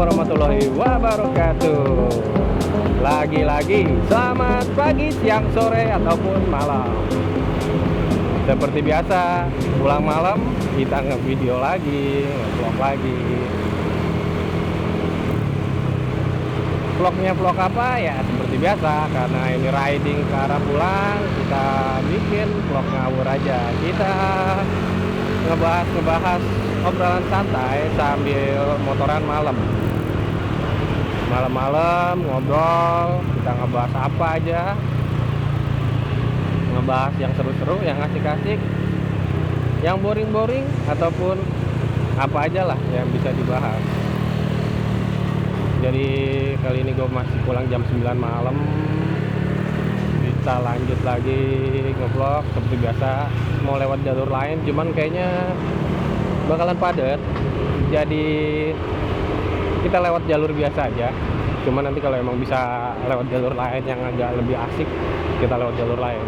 warahmatullahi wabarakatuh. Lagi-lagi selamat pagi, siang, sore, ataupun malam. Seperti biasa, pulang malam kita nge-video lagi, nge-vlog lagi. Vlognya vlog apa ya? Seperti biasa, karena ini riding ke arah pulang, kita bikin vlog ngawur aja. Kita ngebahas obrolan santai sambil motoran malam. Malam-malam ngobrol, kita ngebahas apa aja. Ngebahas yang seru-seru, yang asik-asik, yang boring-boring, ataupun apa aja lah yang bisa dibahas. Jadi kali ini gue masih pulang jam 9 malam. Kita lanjut lagi nge-vlog seperti biasa. Mau lewat jalur lain, cuman kayaknya bakalan padat. Jadi kita lewat jalur biasa aja. Cuman nanti kalau emang bisa lewat jalur lain yang agak lebih asik, kita lewat jalur lain.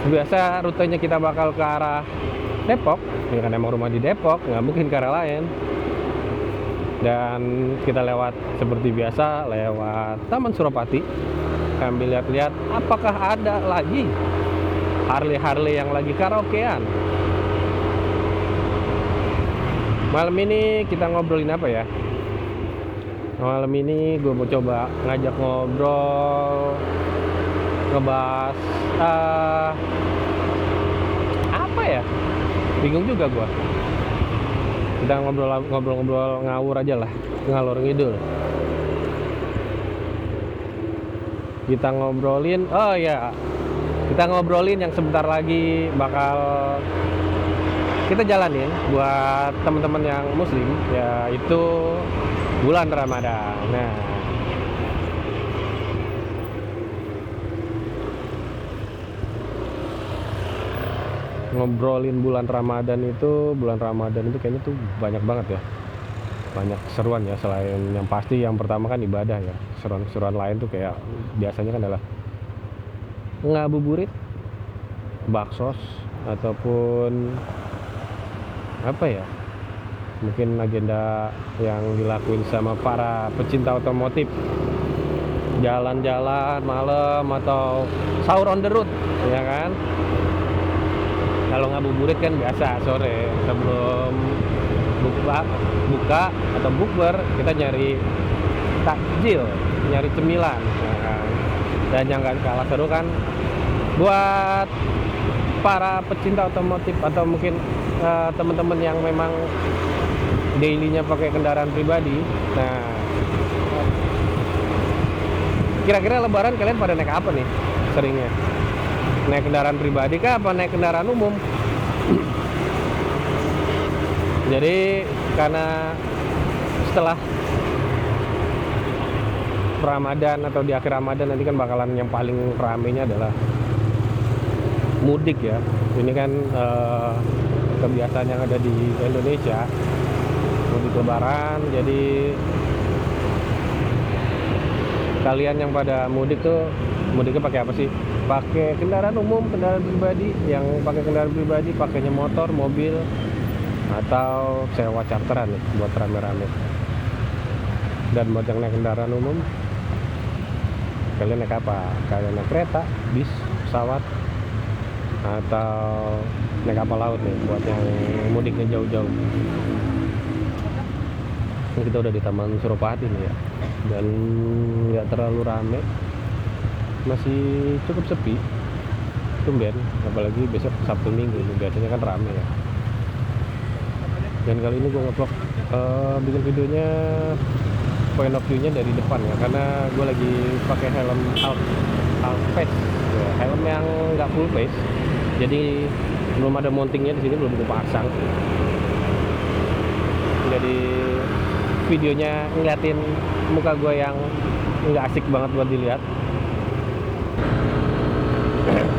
Biasa rutenya kita bakal ke arah Depok, ya kan emang rumah di Depok, nggak mungkin ke arah lain. Dan kita lewat seperti biasa, lewat Taman Suropati, sambil lihat-lihat apakah ada lagi Harley-Harley yang lagi karaokean. Malam ini kita ngobrolin apa ya? Malam ini gue mau coba ngajak ngobrol, ngebahas apa ya? Bingung juga gue. Kita ngobrol-ngobrol ngawur aja lah, ngalor ngidul. Kita ngobrolin, oh ya, kita ngobrolin yang sebentar lagi bakal kita jalanin buat teman-teman yang muslim, yaitu bulan Ramadan. Nah, ngobrolin bulan Ramadan itu kayaknya tuh banyak banget ya, banyak seruan ya. Selain yang pasti yang pertama kan ibadah ya, seruan-seruan lain tuh kayak biasanya kan adalah ngabuburit, baksos, ataupun apa ya, mungkin agenda yang dilakuin sama para pecinta otomotif, jalan-jalan malam atau sahur on the road, ya kan. Kalau ngabuburit kan biasa sore sebelum buka atau bukber, kita nyari takjil, nyari cemilan, ya kan. Dan yang gak kalah seru kan buat para pecinta otomotif atau mungkin teman-teman yang memang dailynya pakai kendaraan pribadi. Nah, kira-kira lebaran kalian pada naik apa nih seringnya? Naik kendaraan pribadi kah apa naik kendaraan umum? Jadi karena setelah Ramadan atau di akhir Ramadan nanti kan bakalan yang paling ramenya adalah mudik ya. Ini kan kebiasaan yang ada di Indonesia, mudik lebaran. Jadi kalian yang pada mudik tuh mudiknya pakai apa sih? Pakai kendaraan umum, kendaraan pribadi. Yang pakai kendaraan pribadi pakainya motor, mobil, atau sewa charteran nih buat rame-rame. Dan buat yang naik kendaraan umum, kalian naik apa? Kalian naik kereta, bis, pesawat, atau naik kapal laut nih buat yang mudiknya jauh-jauh. Kita udah di Taman Suropati nih ya, dan nggak terlalu rame, masih cukup sepi, tumben. Apalagi besok Sabtu Minggu, biasanya kan rame ya. Dan kali ini gue nge-vlog bikin videonya point of view-nya dari depan ya, karena gue lagi pakai helm half face ya, helm yang nggak full face. Jadi belum ada mountingnya di sini, belum gue pasang. Jadi videonya ngeliatin muka gue yang nggak asik banget buat dilihat.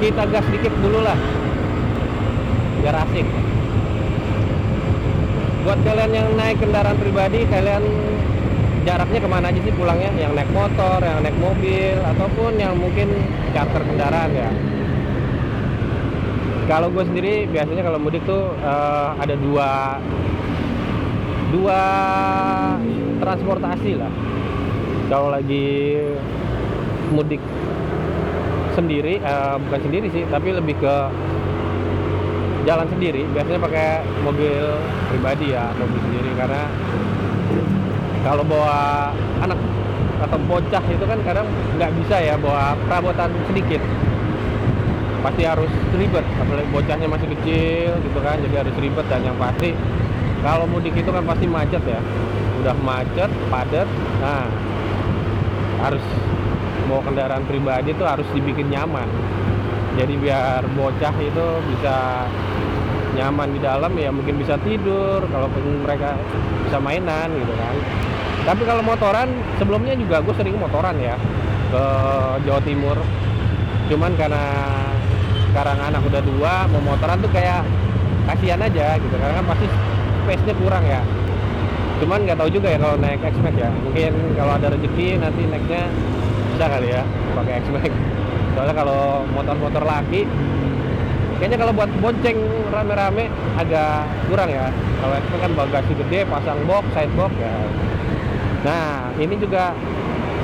Kita gas dikit dulu lah, biar asik. Buat kalian yang naik kendaraan pribadi, kalian jaraknya kemana aja sih pulangnya? Yang naik motor, yang naik mobil, ataupun yang mungkin charter kendaraan ya. Kalau gue sendiri biasanya kalau mudik tuh ada dua transportasi lah. Kalau lagi mudik sendiri, bukan sendiri sih, tapi lebih ke jalan sendiri, biasanya pakai mobil pribadi ya, mobil sendiri. Karena kalau bawa anak atau bocah itu kan kadang nggak bisa ya bawa perabotan sedikit, pasti harus ribet, apalagi bocahnya masih kecil gitu kan, jadi harus ribet. Dan yang pasti kalau mudik itu kan pasti macet ya, udah macet, padat. Nah, harus bawa kendaraan pribadi itu harus dibikin nyaman, jadi biar bocah itu bisa nyaman di dalam ya, mungkin bisa tidur, kalaupun mereka bisa mainan gitu kan. Tapi kalau motoran, sebelumnya juga gue sering motoran ya ke Jawa Timur, cuman karena sekarang anak udah 2, mau motoran tuh kayak kasihan aja gitu, karena kan pasti space-nya kurang ya. Cuman nggak tahu juga ya kalau naik X-Max ya, mungkin kalau ada rezeki nanti naiknya bisa kali ya pakai X-Max. Soalnya kalau motor-motor laki kayaknya kalau buat bonceng rame-rame agak kurang ya. Kalau X-Max kan bagasi gede, pasang box, side box ya. Nah, ini juga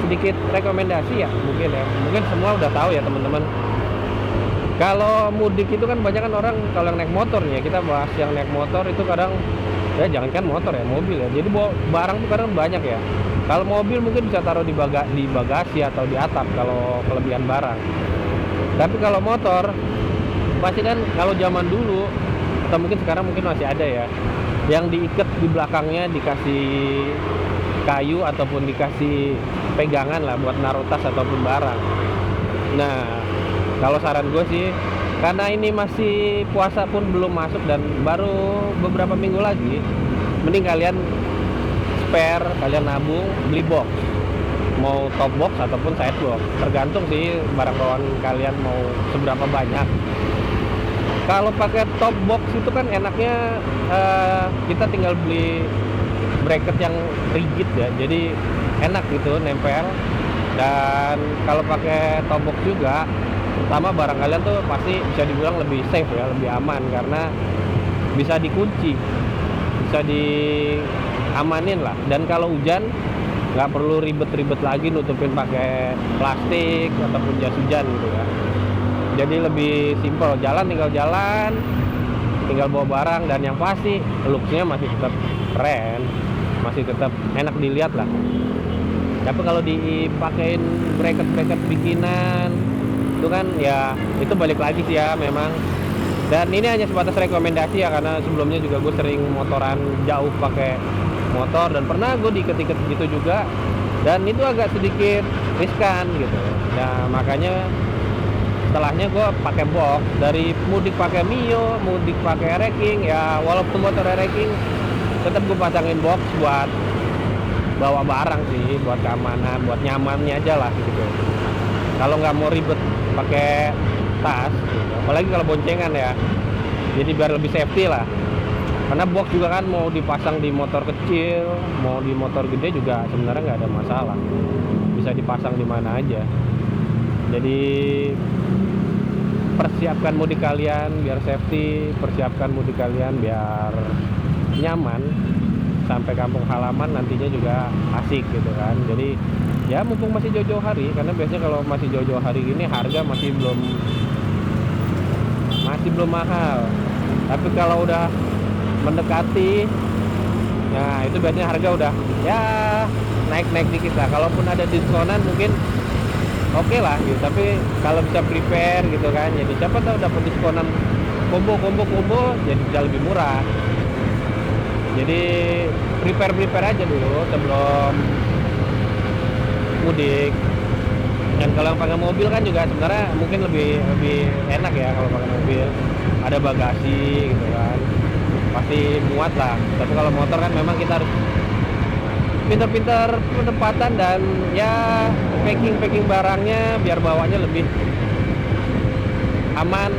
sedikit rekomendasi ya, mungkin ya. Mungkin semua udah tahu ya teman-teman. Kalau mudik itu kan banyak kan orang kalau yang naik motor nih ya, kita bahas yang naik motor itu kadang ya jangankan motor ya, mobil ya. Jadi bawa barang tuh kadang banyak ya. Kalau mobil mungkin bisa taruh di bagasi atau di atap kalau kelebihan barang. Tapi kalau motor pasti kan kalau zaman dulu atau mungkin sekarang mungkin masih ada ya, yang diikat di belakangnya dikasih kayu ataupun dikasih pegangan lah buat naruh tas ataupun barang. Nah, kalau saran gue sih, karena ini masih puasa pun belum masuk dan baru beberapa minggu lagi, mending kalian spare, kalian nabung, beli box, mau top box ataupun side box, tergantung sih barang bawaan kalian mau seberapa banyak. Kalau pakai top box itu kan enaknya kita tinggal beli bracket yang rigid ya, jadi enak gitu nempel. Dan kalau pakai top box juga, pertama barang kalian tuh pasti bisa dibilang lebih safe ya, lebih aman, karena bisa dikunci, bisa diamanin lah. Dan kalau hujan nggak perlu ribet-ribet lagi nutupin pakai plastik ataupun jas hujan gitu ya. Jadi lebih simpel, tinggal jalan, tinggal bawa barang, dan yang pasti looksnya masih tetap keren, masih tetap enak dilihat lah. Tapi kalau dipakein bracket bikinan itu kan ya, itu balik lagi sih ya memang. Dan ini hanya sebatas rekomendasi ya, karena sebelumnya juga gue sering motoran jauh pakai motor dan pernah gue diiket-iket gitu juga, dan itu agak sedikit riskan gitu. Nah, makanya setelahnya gue pakai box. Dari mudik pakai Mio, mudik pakai Reking ya, walaupun motor Reking tetap gue pasangin box buat bawa barang sih, buat keamanan, buat nyamannya aja lah gitu. Kalau nggak mau ribet pakai tas gitu, apalagi kalau boncengan ya, jadi biar lebih safety lah. Karena box juga kan mau dipasang di motor kecil, mau di motor gede juga sebenarnya nggak ada masalah, bisa dipasang di mana aja. Jadi persiapkan mudik kalian biar safety, persiapkan mudik kalian biar nyaman, sampai kampung halaman nantinya juga asik gitu kan. Jadi ya mumpung masih jauh-jauh hari, karena biasanya kalau masih jauh-jauh hari gini harga masih belum mahal. Tapi kalau udah mendekati, nah itu biasanya harga udah ya naik dikit lah. Kalaupun ada diskonan mungkin oke lah gitu, tapi kalau bisa prepare gitu kan, jadi siapa tahu dapat diskonan combo jadi bisa lebih murah. Jadi prepare aja dulu sebelum mudik. Dan kalau yang pakai mobil kan juga sebenarnya mungkin lebih enak ya, kalau pakai mobil ada bagasi gitu kan, pasti muat lah. Tapi kalau motor kan memang kita harus pintar-pintar penempatan dan ya packing barangnya biar bawanya lebih aman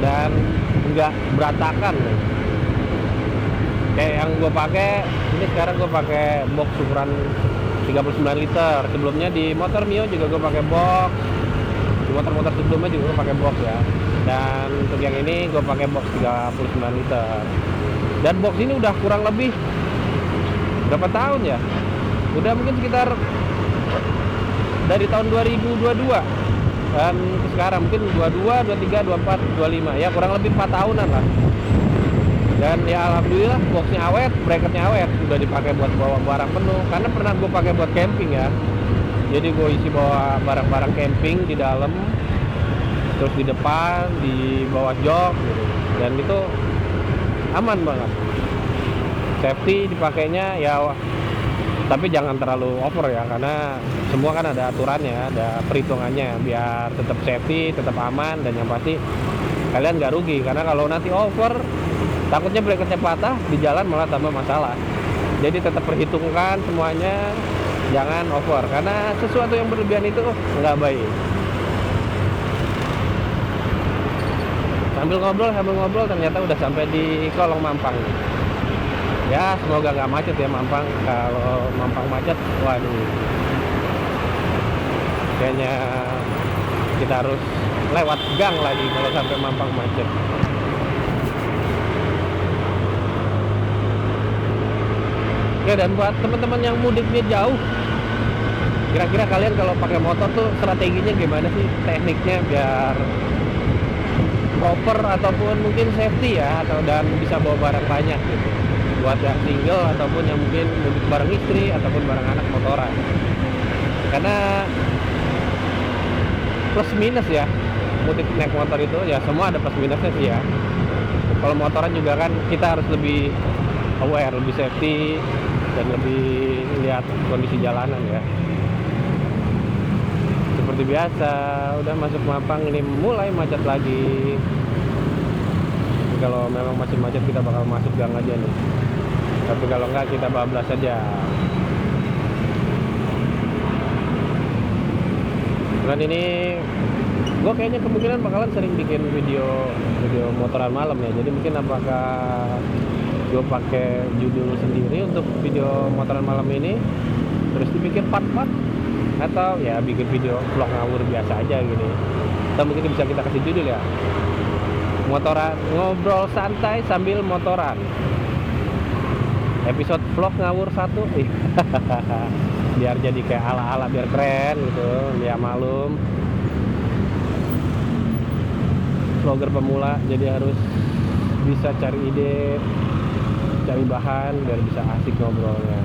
dan enggak berantakan. Kayak yang gue pakai ini sekarang, gue pakai box ukuran 39 liter. Sebelumnya di motor Mio juga gue pakai box, di motor-motor sebelumnya juga gue pakai box ya. Dan untuk yang ini gue pakai box 39 liter. Dan box ini udah kurang lebih berapa tahun ya, udah mungkin sekitar dari tahun 2022 dan ke sekarang mungkin 22, 23, 24, 25 ya, kurang lebih 4 tahunan lah. Dan ya alhamdulillah boxnya awet, bracketnya awet, udah dipakai buat bawa barang penuh. Karena pernah gue pakai buat camping ya, jadi gue isi bawa barang-barang camping di dalam, terus di depan, di bawah jok gitu. Dan itu aman banget, safety dipakainya ya, tapi jangan terlalu over ya, karena semua kan ada aturannya, ada perhitungannya biar tetap safety, tetap aman, dan yang pasti kalian nggak rugi. Karena kalau nanti over, takutnya bracketnya patah di jalan malah tambah masalah. Jadi tetap perhitungkan semuanya, jangan over, karena sesuatu yang berlebihan itu nggak baik. Sambil ngobrol ternyata udah sampai di Kolong Mampang. Ya semoga nggak macet ya Mampang. Kalau Mampang macet, waduh, kayaknya kita harus lewat gang lagi kalau sampai Mampang macet. Oke, dan buat teman-teman yang mudiknya jauh, kira-kira kalian kalau pakai motor tuh strateginya gimana sih, tekniknya biar proper ataupun mungkin safety ya, atau dan bisa bawa barang banyak gitu, buat yang single ataupun yang mungkin mudik bareng istri ataupun bareng anak motoran. Karena plus minus ya, mudik naik motor itu ya semua ada plus minusnya sih ya. Kalau motoran juga kan kita harus lebih aware, lebih safety, dan lebih lihat kondisi jalanan ya. Seperti biasa, udah masuk Mampang ini mulai macet lagi. Kalau memang masih macet kita bakal masuk gang aja nih, tapi kalau enggak kita bablas aja. Dan ini gue kayaknya kemungkinan bakalan sering bikin video motoran malam ya. Jadi mungkin apakah gue pakai judul sendiri untuk video motoran malam ini, terus dibikin part-part, atau ya bikin video vlog ngawur biasa aja gini. Atau mungkin bisa kita kasih judul ya, motoran, ngobrol santai sambil motoran, episode vlog ngawur 1. Biar jadi kayak ala-ala, biar keren gitu ya, malum vlogger pemula, jadi harus bisa cari ide, cari bahan biar bisa asik ngobrolnya.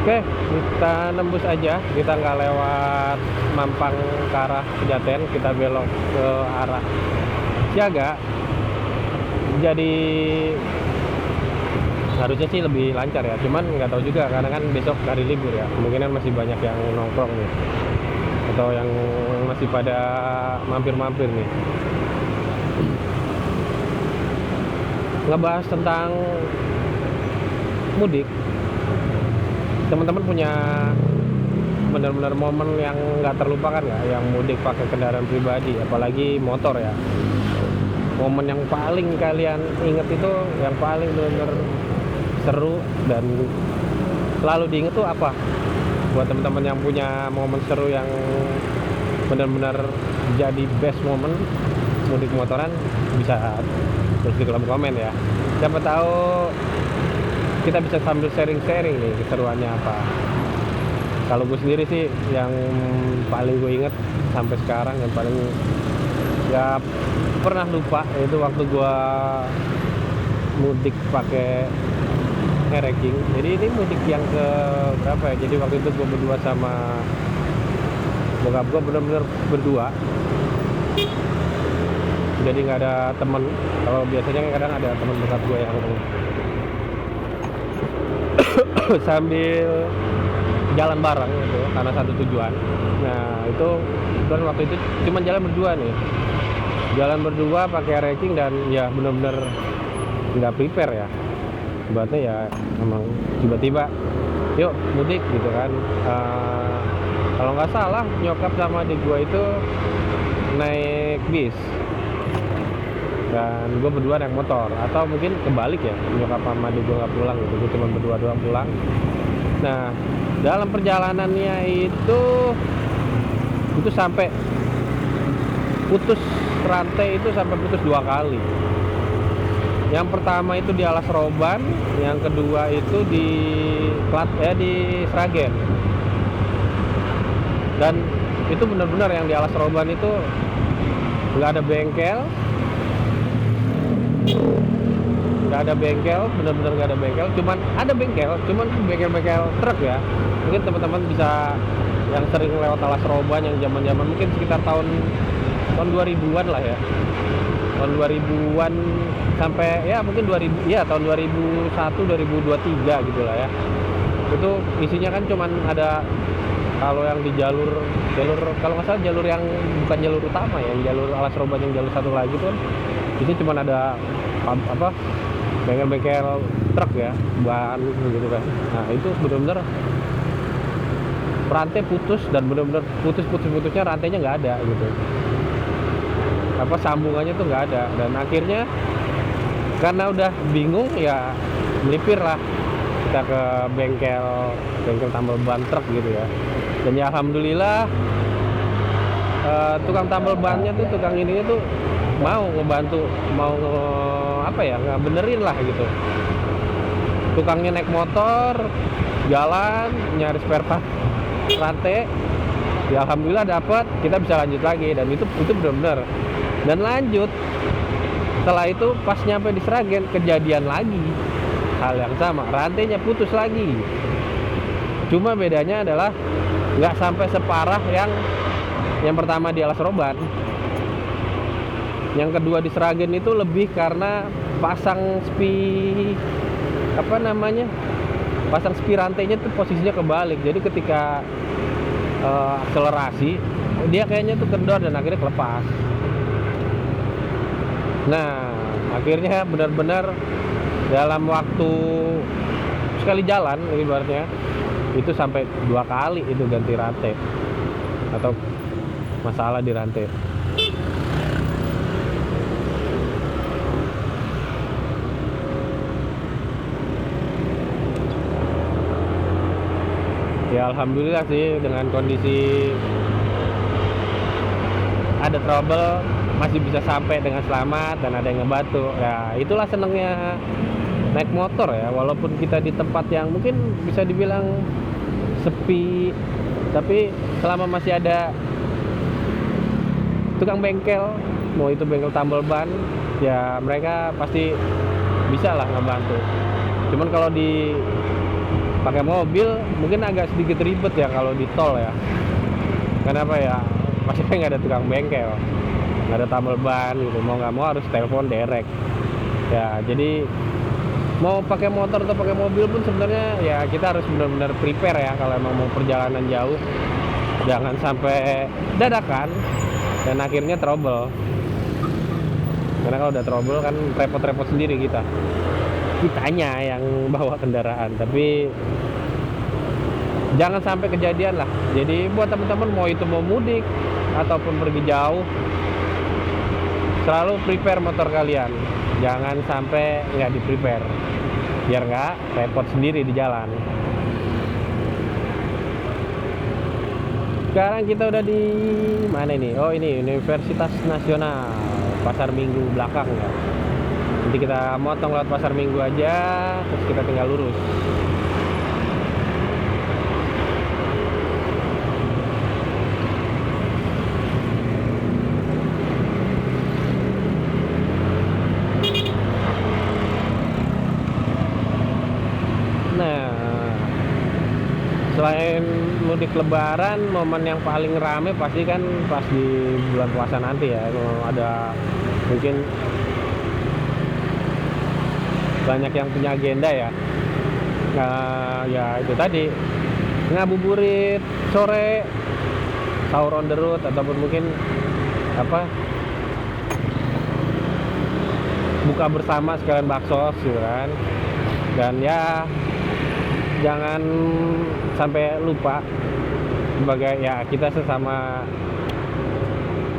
Oke, kita nembus aja, kita nggak lewat Mampang ke arah Pejaten, kita belok ke arah Siaga. Jadi harusnya sih lebih lancar ya, cuman nggak tahu juga karena kan besok hari libur ya, kemungkinan masih banyak yang nongkrong nih, atau yang masih pada mampir-mampir nih. Ngebahas tentang mudik, teman-teman punya benar-benar momen yang nggak terlupakan nggak, yang mudik pakai kendaraan pribadi, apalagi motor ya? Momen yang paling kalian inget itu, yang paling benar-benar seru dan selalu diinget tuh apa? Buat teman-teman yang punya momen seru yang benar-benar jadi best moment mudik motoran, bisa tulis di kolom komen ya. Siapa tahu kita bisa sambil sharing-sharing nih keseruannya apa. Kalau gue sendiri sih yang paling gue inget sampai sekarang, yang paling gak pernah lupa, itu waktu gue mudik pakai Ereking. Jadi ini mudik yang ke berapa ya, jadi waktu itu gue berdua sama bokap gue, bener-bener berdua, jadi nggak ada temen. Kalau biasanya kadang ada temen bokap gue yang sambil jalan bareng gitu karena satu tujuan. Nah itu kan waktu itu cuma jalan berdua nih, jalan berdua pakai Ereking, dan ya bener-bener nggak prepare ya, berarti ya emang tiba-tiba yuk mudik gitu kan. Kalau nggak salah nyokap sama adik gue itu naik bis dan gue berdua naik motor, atau mungkin kebalik ya, nyokap sama adik gue nggak pulang gitu, gue cuma berdua doang pulang. Nah dalam perjalanannya itu sampai putus rantai, itu sampai putus 2 kali. Yang pertama itu di Alas Roban, yang kedua itu di Sragen. Dan itu benar-benar yang di Alas Roban itu nggak ada bengkel, benar-benar nggak ada bengkel. Cuman ada bengkel, bengkel-bengkel truk ya. Mungkin teman-teman bisa yang sering lewat Alas Roban yang zaman-zaman mungkin sekitar tahun 2000-an lah ya. Tahun 2000-an sampai ya mungkin 2000 ya tahun 2001 2023 gitu lah ya. Itu isinya kan cuman ada, kalau yang di jalur kalau nggak salah jalur yang bukan jalur utama ya, yang jalur Alas Roban yang jalur satu lagi tuh itu cuman ada bengkel-bengkel truk ya, bahan gitu kan. Nah itu benar-benar rantai putus, dan benar-benar putusnya rantainya nggak ada gitu, sambungannya tuh nggak ada. Dan akhirnya karena udah bingung ya melipir lah kita ke bengkel tambal ban truk gitu ya. Dan ya alhamdulillah tukang tambal bannya tuh, tukang ininya tuh mau ngebantu, benerin lah gitu. Tukangnya naik motor jalan nyari spare part rantai, ya alhamdulillah dapat, kita bisa lanjut lagi. Dan itu benar-benar, dan lanjut setelah itu pas nyampe di Sragen kejadian lagi hal yang sama, rantainya putus lagi. Cuma bedanya adalah nggak sampai separah yang pertama di Alas Roban. Yang kedua di Sragen itu lebih karena pasang spi rantainya tuh posisinya kebalik. Jadi ketika akselerasi dia kayaknya tuh kendor dan akhirnya kelepas. Nah akhirnya benar-benar dalam waktu sekali jalan ibaratnya itu sampai 2 kali itu ganti rantai atau masalah di rantai. Ya alhamdulillah sih, dengan kondisi ada trouble masih bisa sampai dengan selamat dan ada yang ngebantu. Ya itulah senengnya naik motor ya, walaupun kita di tempat yang mungkin bisa dibilang sepi, tapi selama masih ada tukang bengkel, mau itu bengkel tambal ban, ya mereka pasti bisa lah ngebantu. Cuman kalau pakai mobil mungkin agak sedikit ribet ya kalau di tol ya. Kenapa ya? Pasti nggak ada tukang bengkel, nggak ada tambal ban gitu, mau nggak mau harus telepon direct ya. Jadi mau pakai motor atau pakai mobil pun sebenarnya ya kita harus benar-benar prepare ya kalau emang mau perjalanan jauh. Jangan sampai dadakan dan akhirnya trouble. Karena kalau udah trouble kan repot-repot sendiri kitanya yang bawa kendaraan. Tapi jangan sampai kejadian lah. Jadi buat teman-teman mau itu mau mudik ataupun pergi jauh, selalu prepare motor kalian. Jangan sampai nggak di prepare, biar nggak repot sendiri di jalan. Sekarang kita udah di mana ini? Oh ini Universitas Nasional, Pasar Minggu belakang ya. Nanti kita motong lewat Pasar Minggu aja, terus kita tinggal lurus. Nah, selain mudik lebaran, momen yang paling rame pasti kan pas di bulan puasa nanti ya. Ada mungkin banyak yang punya agenda ya. Nah, ya itu tadi ngabuburit sore, sahur on the road, ataupun mungkin buka bersama sekalian baksos gitu kan. Dan ya jangan sampai lupa sebagai ya kita sesama,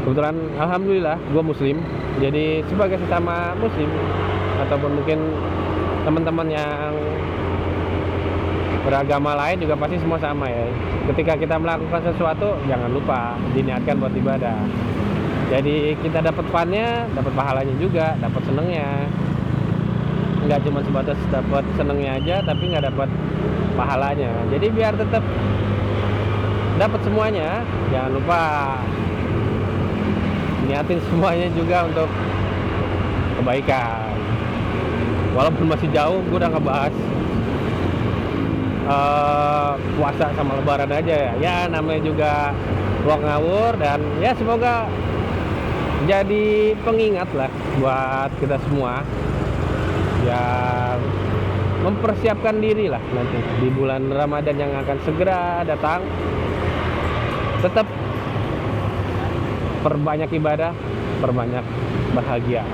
kebetulan alhamdulillah gue muslim, jadi sebagai sesama muslim ataupun mungkin teman-teman yang beragama lain juga pasti semua sama ya. Ketika kita melakukan sesuatu jangan lupa diniatkan buat ibadah. Jadi kita dapat funnya, dapat pahalanya juga, dapat senengnya. nggak cuma sebatas dapat senengnya aja tapi nggak dapat pahalanya. Jadi biar tetap dapat semuanya, jangan lupa niatin semuanya juga untuk kebaikan. Walaupun masih jauh, gue udah ngebahas puasa sama lebaran aja ya. Ya namanya juga vlog ngawur, dan ya semoga jadi pengingat lah buat kita semua yang mempersiapkan diri lah nanti di bulan Ramadan yang akan segera datang. Tetap perbanyak ibadah, perbanyak bahagia.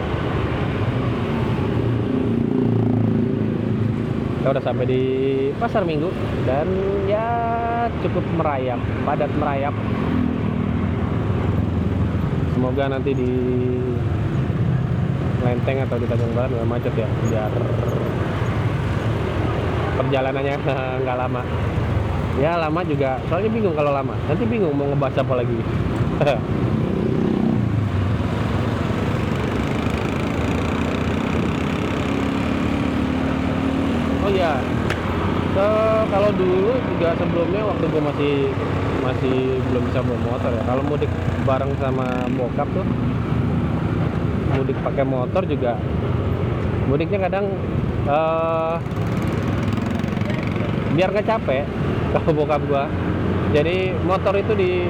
Kita udah sampai di pasar Minggu dan ya cukup merayap, padat merayap. Semoga nanti di Lenteng atau di Tanjung Barat nggak macet ya, biar perjalanannya nggak lama. Ya lama juga, soalnya bingung kalau lama. Nanti bingung mau ngebahas apa lagi. Oh iya, kalau dulu juga sebelumnya waktu gue masih belum bisa bawa motor ya. Kalau mudik bareng sama bokap tuh, mudik pakai motor juga, mudiknya kadang biar nggak capek kalau bokap gua. Jadi motor itu di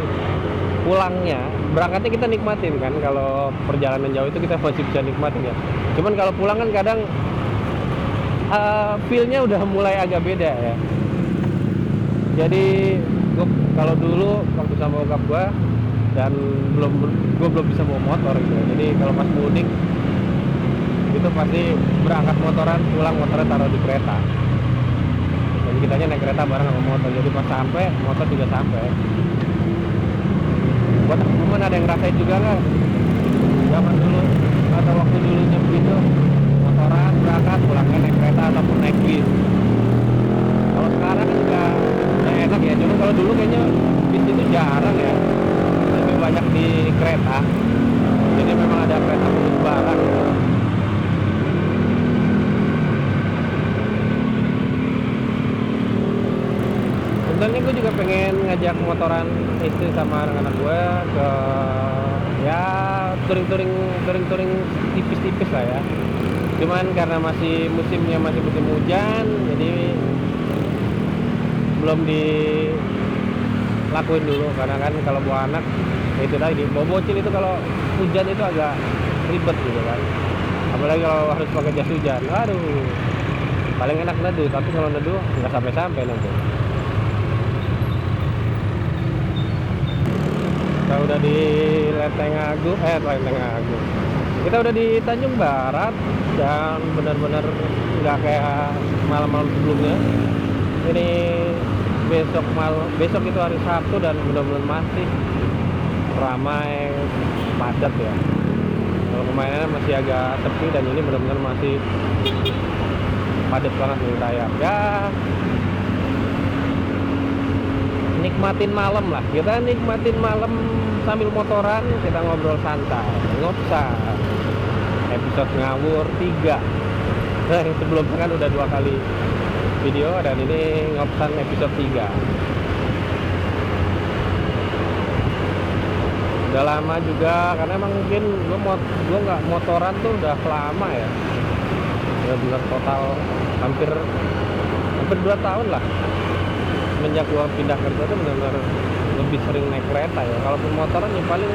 pulangnya, berangkatnya kita nikmatin kan. Kalau perjalanan jauh itu kita masih bisa nikmatin ya. Cuman kalau pulang kan kadang feel-nya udah mulai agak beda ya. Jadi gua kalau dulu waktu sama bokap gua dan gua belum bisa bawa motor gitu. Jadi kalau pas mudik itu pasti berangkat motoran, pulang motornya taruh di kereta. Jadi kitanya naik kereta bareng sama motor. Jadi pas sampai, motor juga sampai. Buat teman-teman ada yang ngerasain juga nggak? Zaman dulu atau waktu dulunya begitu, motoran berangkat, pulangnya naik kereta ataupun naik bis. Kalau sekarang kan udah enak ya. Cuma kalau dulu kayaknya bis itu jarang ya. Lebih banyak di kereta. Jadi memang ada kereta khusus barang. Sebenarnya gue juga pengen ngajak motoran istri sama anak-anak gue ke ya touring tipis-tipis lah ya. Cuman karena musimnya masih musim hujan, jadi belum dilakuin dulu. Karena kan kalau bawa anak itu tadi, bawa bocil itu kalau hujan itu agak ribet gitu kan. Apalagi kalau harus pakai jas hujan, aduh, paling enak neduh. Tapi kalau neduh nggak sampai-sampai nanti. Kita udah di Lenteng Agung. Kita udah di Tanjung Barat dan benar-benar nggak kayak malam-malam sebelumnya. Ini besok itu hari Sabtu dan benar-benar masih ramai, padat ya. Kalau kemarin masih agak sepi dan ini benar-benar masih padat banget nih rayap. Ya nikmatin malam lah, kita nikmatin malam sambil motoran, kita ngobrol santai, ngopsa. Episode ngawur 3. Nah, yang sebelumnya kan udah 2 kali video dan ini ngopsan episode 3. Udah lama juga karena emang mungkin gue nggak motoran tuh udah lama ya. Benar-benar total hampir 2 tahun lah. Semenjak gua pindah kerja tuh benar-benar lebih sering naik kereta ya. Kalaupun motoran ya paling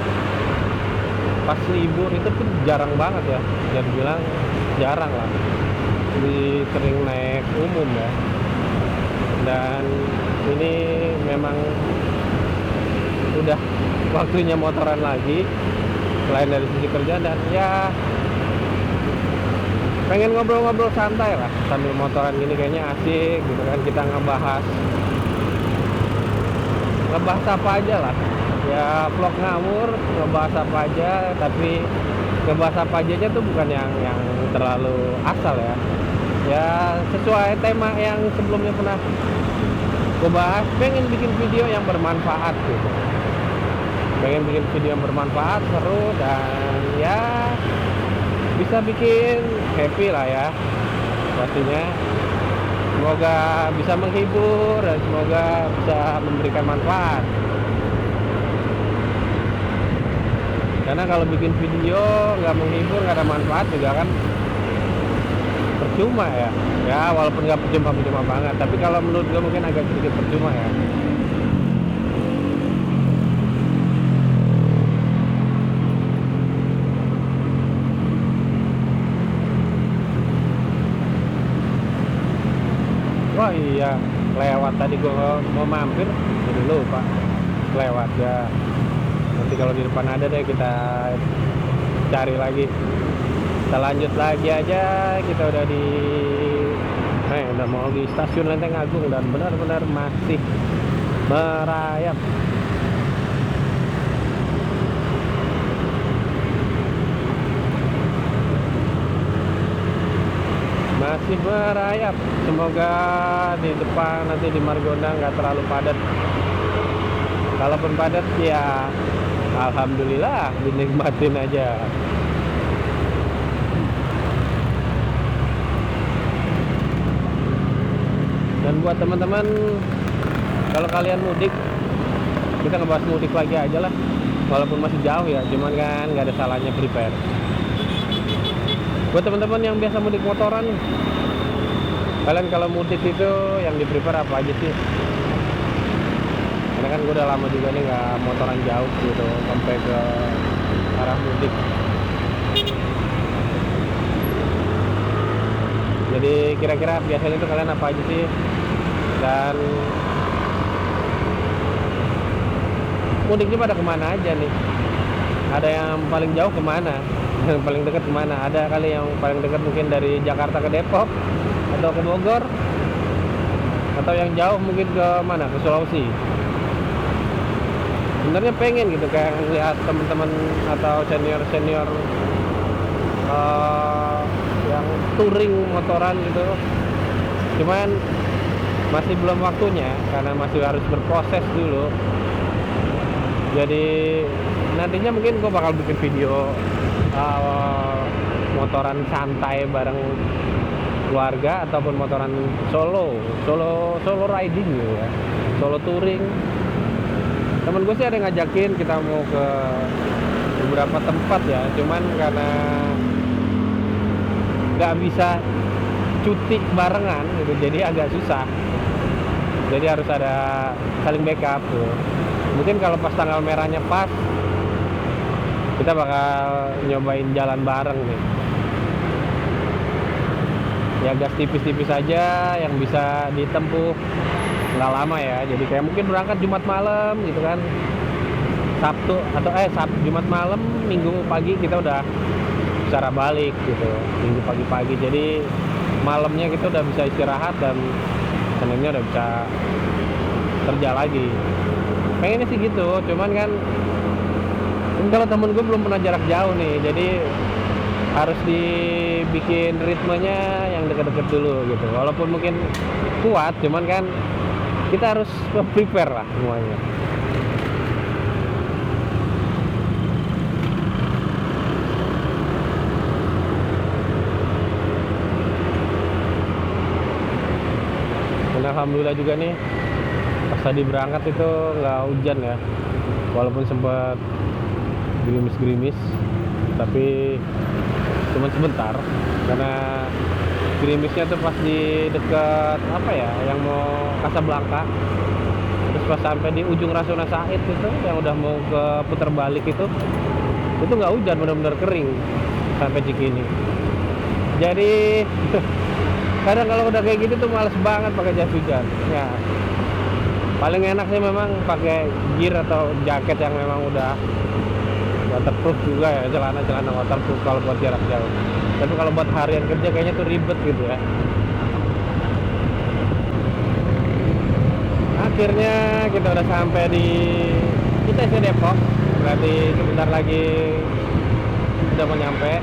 pas libur itu pun jarang banget ya. Jangan bilang jarang lah. Lebih sering naik umum ya. Dan ini memang udah waktunya motoran lagi selain dari sisi kerja, dan ya pengen ngobrol-ngobrol santai lah sambil motoran gini, kayaknya asik gitu kan. Kita ngebahas apa aja lah ya, vlog ngawur, ngebahas apa aja, tapi ngebahas apa aja tuh bukan yang terlalu asal ya. Ya sesuai tema yang sebelumnya pernah gue bahas, pengen bikin video yang bermanfaat gitu. Pengen bikin video yang bermanfaat, seru, dan ya bisa bikin happy lah ya. pastinya. Semoga bisa menghibur dan semoga bisa memberikan manfaat. Karena kalau bikin video nggak menghibur, nggak ada manfaat juga kan percuma ya. Ya walaupun nggak percuma banget, tapi kalau menurut gue mungkin agak sedikit percuma ya. Oh iya, lewat tadi gua mau mampir, jadi lupa lewat ya. Nanti kalau di depan ada deh kita cari lagi. Kita lanjut lagi aja. Kita udah udah mau di stasiun Lenteng Agung dan benar-benar masih merayap. Masih merayap. Semoga di depan nanti di Margonda nggak terlalu padat. Kalaupun padat ya alhamdulillah, dinikmatin aja. Dan buat teman-teman, kalau kalian mudik, kita ngebahas mudik lagi aja lah. Walaupun masih jauh ya, cuman kan nggak ada salahnya prepare. Buat teman-teman yang biasa mudik motoran, kalian kalau mudik itu yang di prepare apa aja sih? Karena kan gue udah lama juga nih nggak motoran jauh gitu, sampai ke arah mudik. Jadi kira-kira biasanya itu kalian apa aja sih? Dan mudiknya pada kemana aja nih? Ada yang paling jauh kemana? Yang paling dekat kemana? Ada kali yang paling dekat mungkin dari Jakarta ke Depok atau ke Bogor, atau yang jauh mungkin ke mana? Ke Sulawesi. Sebenarnya pengen gitu kayak lihat teman-teman atau senior-senior yang touring motoran gitu. Cuman masih belum waktunya karena masih harus berproses dulu. Jadi nantinya mungkin gue bakal bikin video motoran santai bareng keluarga ataupun motoran solo riding gitu ya, solo touring. Temen gue sih ada yang ngajakin kita mau ke beberapa tempat ya, cuman karena nggak bisa cuti barengan gitu, jadi agak susah. Jadi harus ada saling backup tuh. Mungkin kalau pas tanggal merahnya pas, kita bakal nyobain jalan bareng nih. Ya gas tipis-tipis aja yang bisa ditempuh nggak lama ya. Jadi kayak mungkin berangkat Jumat malam gitu kan, Sabtu atau Jumat malam, Minggu pagi kita udah cara balik gitu, Minggu pagi-pagi. Jadi malamnya kita udah bisa istirahat dan Seninnya udah bisa kerja lagi. Pengennya sih gitu, cuman kan kalau temen gue belum pernah jarak jauh nih, jadi harus dibikin ritmenya yang deket-deket dulu gitu. Walaupun mungkin kuat, cuman kan kita harus prepare lah semuanya. Dan alhamdulillah juga nih pas tadi berangkat itu nggak hujan ya, walaupun sempat gerimis-gerimis, tapi cuma sebentar karena gerimisnya tuh pas di dekat apa ya, yang mau Kasablanka. Terus pas sampai di ujung Rasuna Said itu yang udah mau ke putar balik itu nggak hujan, benar-benar kering sampai Cikini. Jadi kadang kalau udah kayak gitu tuh males banget pakai jas hujan ya. Paling enak sih memang pakai gear atau jaket yang memang udah waterproof juga ya, celana waterproof kalau buat jarak jauh. Tapi kalau buat harian kerja kayaknya tuh ribet gitu ya. Akhirnya kita udah sampai di ITC Depok, berarti sebentar lagi udah mau nyampe.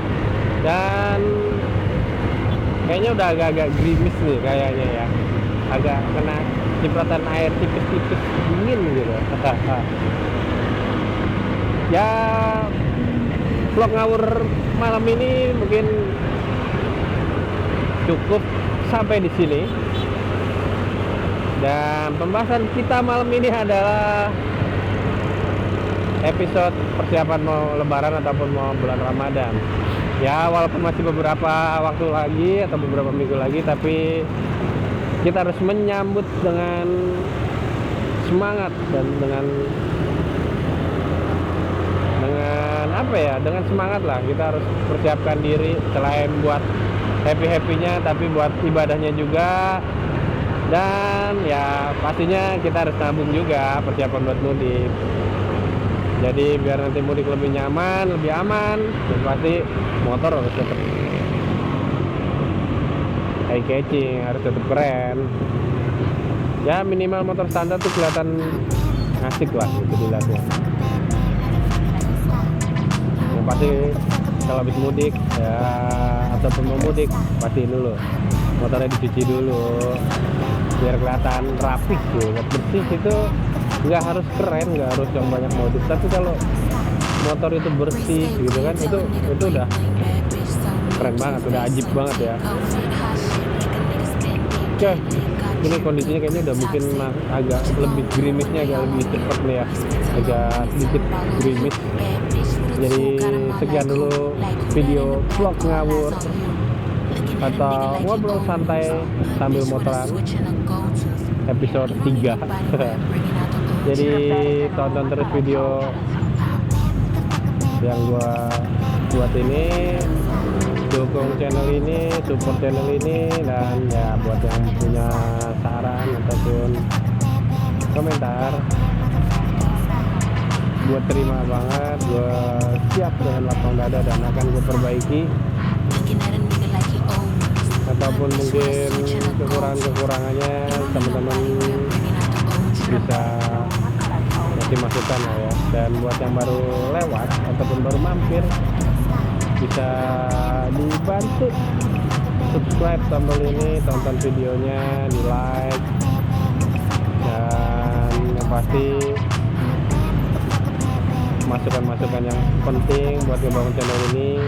Dan kayaknya udah agak-agak gerimis nih kayaknya ya, agak kena cipratan air tipis-tipis dingin gitu. Ya vlog ngawur malam ini mungkin cukup sampai di sini. Dan pembahasan kita malam ini adalah episode persiapan mau lebaran ataupun mau bulan Ramadan. Ya, walaupun masih beberapa waktu lagi atau beberapa minggu lagi, tapi kita harus menyambut dengan semangat dan dengan apa ya, dengan semangat lah. Kita harus persiapkan diri selain buat happy-happynya, tapi buat ibadahnya juga. Dan ya pastinya kita harus nabung juga persiapan buat mudik. Jadi biar nanti mudik lebih nyaman, lebih aman, dan pasti motor harus tetap eye catching, harus tetap keren. Ya minimal motor standar tuh kelihatan asik lah gitu dilihatnya. Yang pasti kalau habis mudik ya ataupun mau mudik pasti dulu motornya dicuci dulu biar kelihatan rapih gitu, bersih. Itu nggak harus keren, nggak harus yang banyak modif, tapi kalau motor itu bersih gitu kan, itu udah keren banget, udah ajib banget ya. Oke, ini kondisinya kayaknya udah bikin agak lebih gerimisnya, agak lebih cepet nih ya, agak sedikit gerimis. Jadi sekian dulu video vlog ngawur atau ngobrol santai sambil motoran episode 3. Jadi tonton terus video yang gua buat ini, dukung channel ini, support channel ini, dan ya buat yang punya saran ataupun komentar, gua terima banget, gua siap dengan lapang dada dan akan gua perbaiki. Ataupun mungkin kekurangannya teman-teman bisa kasih masukan lah ya. Dan buat yang baru lewat ataupun baru mampir, bisa dibantu subscribe channel ini, tonton videonya, di like, dan yang pasti masukan-masukan yang penting buat ngebangun channel ini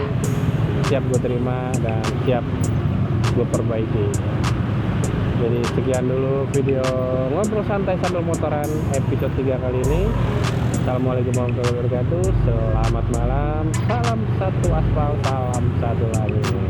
siap gue terima dan siap gue perbaiki. Jadi sekian dulu video ngobrol santai sambil motoran episode 3 kali ini. Assalamualaikum warahmatullahi wabarakatuh. Selamat malam. Salam satu aspal, salam satu langit.